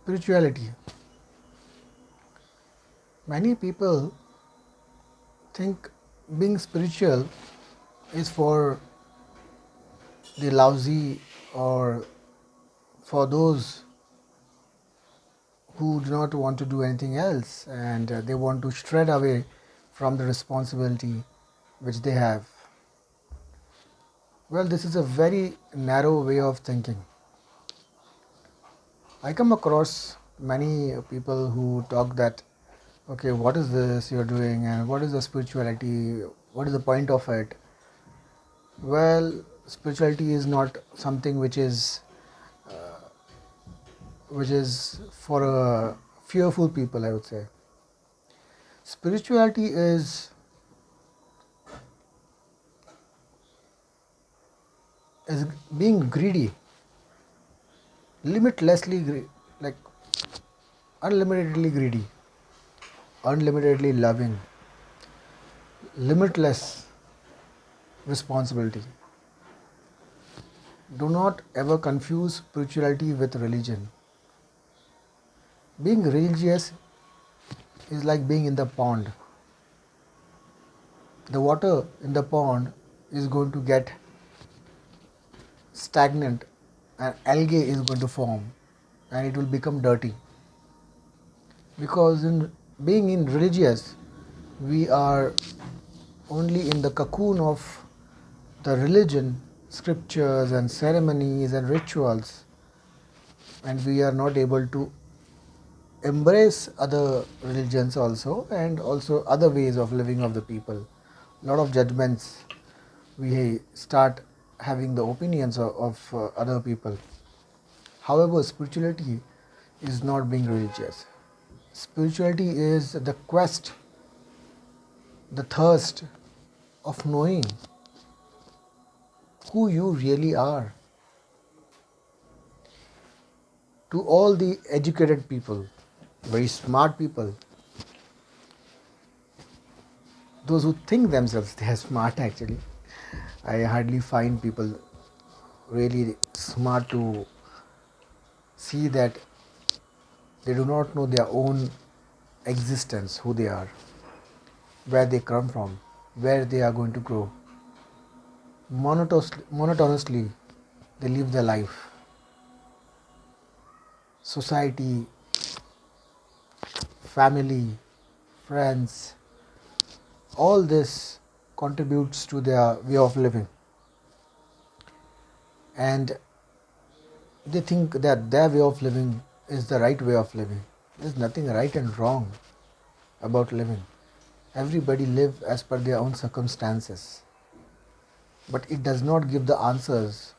Spirituality. Many people think being spiritual is for the lousy or for those who do not want to do anything else and they want to shred away from the responsibility which they have. Well, this is a very narrow way of thinking. I come across many people who talk that, okay, what is this you're doing and what is the spirituality? What is the point of it? Well, spirituality is not something which is for fearful people, I would say. Spirituality is being greedy, limitlessly like unlimitedly greedy, unlimitedly loving, limitless responsibility. Do not ever confuse spirituality with religion. Being religious is like being in the pond. The water in the pond is going to get stagnant and algae is going to form and it will become dirty. Because in being in religious, we are only in the cocoon of the religion, scriptures and ceremonies and rituals, and we are not able to embrace other religions also and also other ways of living of the people. Lot of judgments, we start having the opinions of other people. However, spirituality is not being religious. Spirituality is the quest, the thirst of knowing who you really are. To all the educated people, very smart people, those who think themselves they are smart actually. I hardly find people really smart to see that they do not know their own existence, who they are, where they come from, where they are going to grow. Monotonously, they live their life. Society, family, friends, all this contributes to their way of living. And they think that their way of living is the right way of living. There is nothing right and wrong about living. Everybody live as per their own circumstances. But it does not give the answers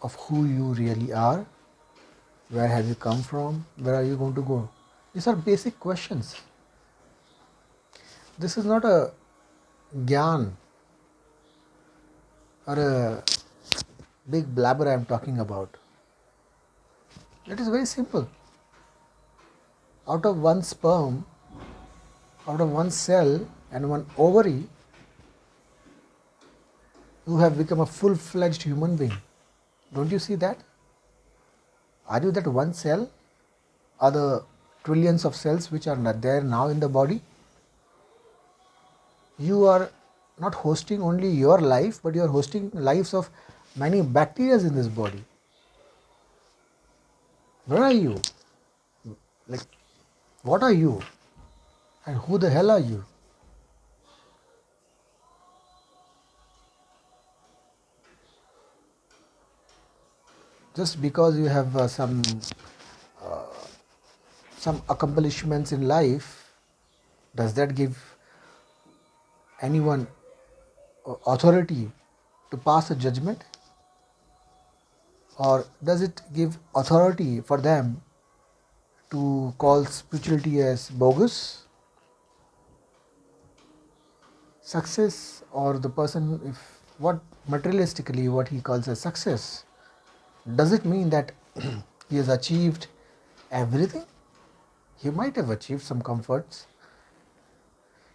of who you really are, where have you come from, where are you going to go. These are basic questions. This is not a gyan or a big blabber I am talking about. It is very simple. Out of one sperm, out of one cell and one ovary, you have become a full-fledged human being. Don't you see that? Are you that one cell? Are the trillions of cells which are not there now in the body? You are not hosting only your life, but you are hosting lives of many bacteria in this body. Where are you? Like, what are you? And who the hell are you? Just because you have some accomplishments in life, does that give anyone authority to pass a judgment? Or does it give authority for them to call spirituality as bogus? Success, or the person, if what materialistically what he calls as success, does it mean that he has achieved everything? He might have achieved some comforts.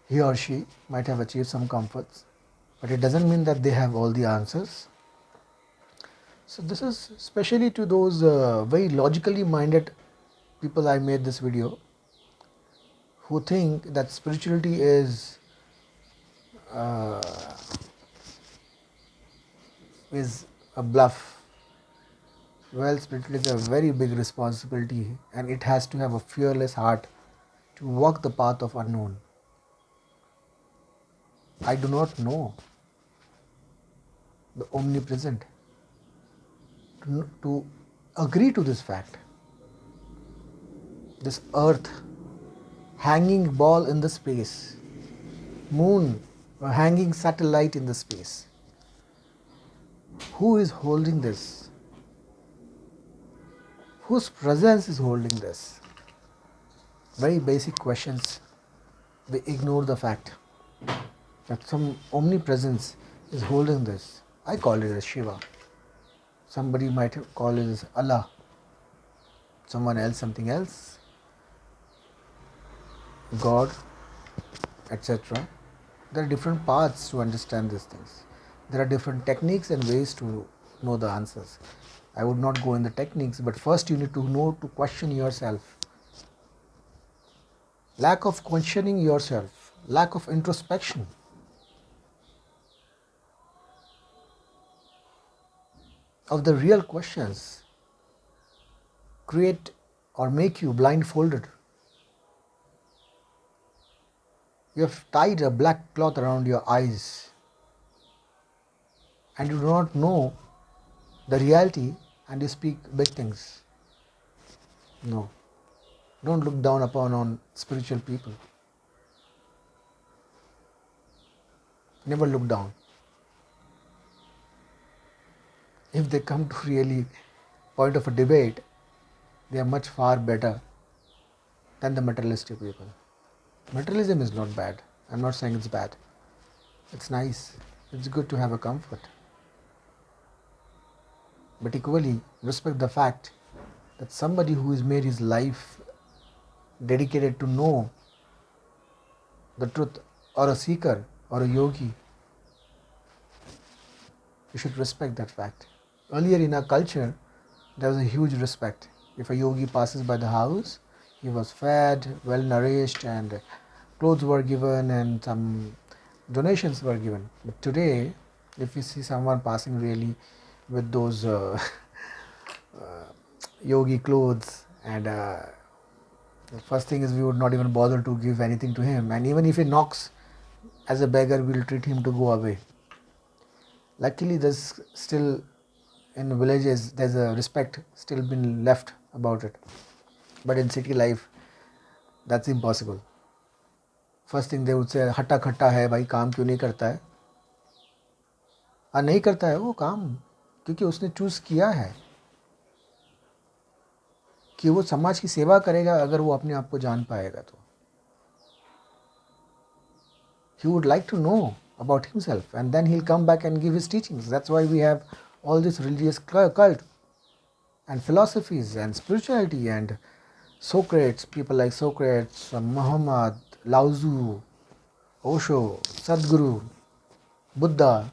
He or she might have achieved some comforts, but it doesn't mean that they have all the answers. So this is especially to those very logically minded people I made this video who think that spirituality is uh, a bluff. Well, spirituality is a very big responsibility, and it has to have a fearless heart to walk the path of unknown. I do not know the omnipresent. To agree to this fact, this earth, hanging ball in the space, moon, a hanging satellite in the space. Who is holding this? Whose presence is holding this? Very basic questions. We ignore the fact that some omnipresence is holding this. I call it as Shiva. Somebody might call it as Allah. Someone else something else. God, etc. There are different paths to understand these things. There are different techniques and ways to know the answers. I would not go in the techniques, but first you need to know to question yourself. Lack of questioning yourself, lack of introspection, of the real questions create or make you blindfolded. You have tied a black cloth around your eyes and you do not know the reality and you speak big things. No. Don't look down upon on spiritual people. Never look down. If they come to really point of a debate, they are much far better than the materialistic people. Materialism is not bad. I'm not saying it's bad. It's nice. It's good to have a comfort. But equally, respect the fact that somebody who has made his life dedicated to know the truth, or a seeker, or a yogi, you should respect that fact. Earlier in our culture, there was a huge respect. If a yogi passes by the house, he was fed, well nourished, and clothes were given and some donations were given. But today, if you see someone passing really with those yogi clothes, and the first thing is we would not even bother to give anything to him, and even if he knocks as a beggar, we'll treat him to go away. Luckily, there's still in villages there's a respect still been left about it, but in city life that's impossible. First thing they would say, हट्टा खट्टा है भाई, काम क्यों नहीं करता है? नहीं करता है वो काम क्योंकि उसने चूज किया है कि वो समाज की सेवा करेगा अगर वो अपने आप को जान पाएगा तो. He would like to know about himself and then he'll come back and give his teachings. That's why we have all this religious cult and philosophies and spirituality and Socrates, people like Socrates, Muhammad, Lao Tzu, Osho, Sadhguru, Buddha,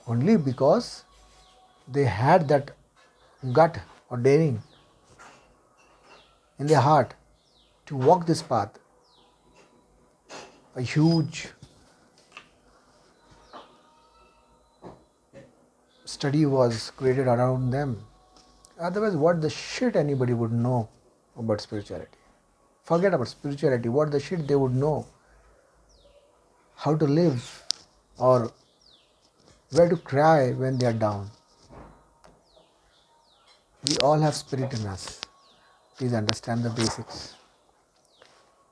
only because they had that gut or daring in their heart to walk this path. A huge study was created around them. Otherwise, what the shit anybody would know about spirituality? Forget about spirituality. What the shit they would know? How to live or where to cry when they are down. We all have spirit in us. Please understand the basics.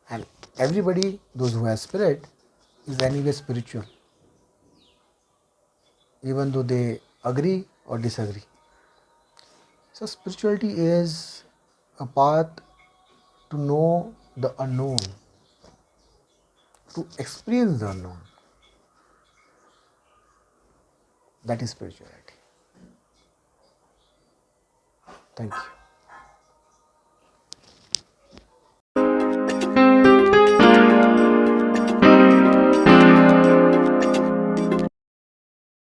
And everybody, those who have spirit, is anyway spiritual, even though they agree or disagree. So spirituality is a path to know the unknown, to experience the unknown. That is spirituality. Thank you.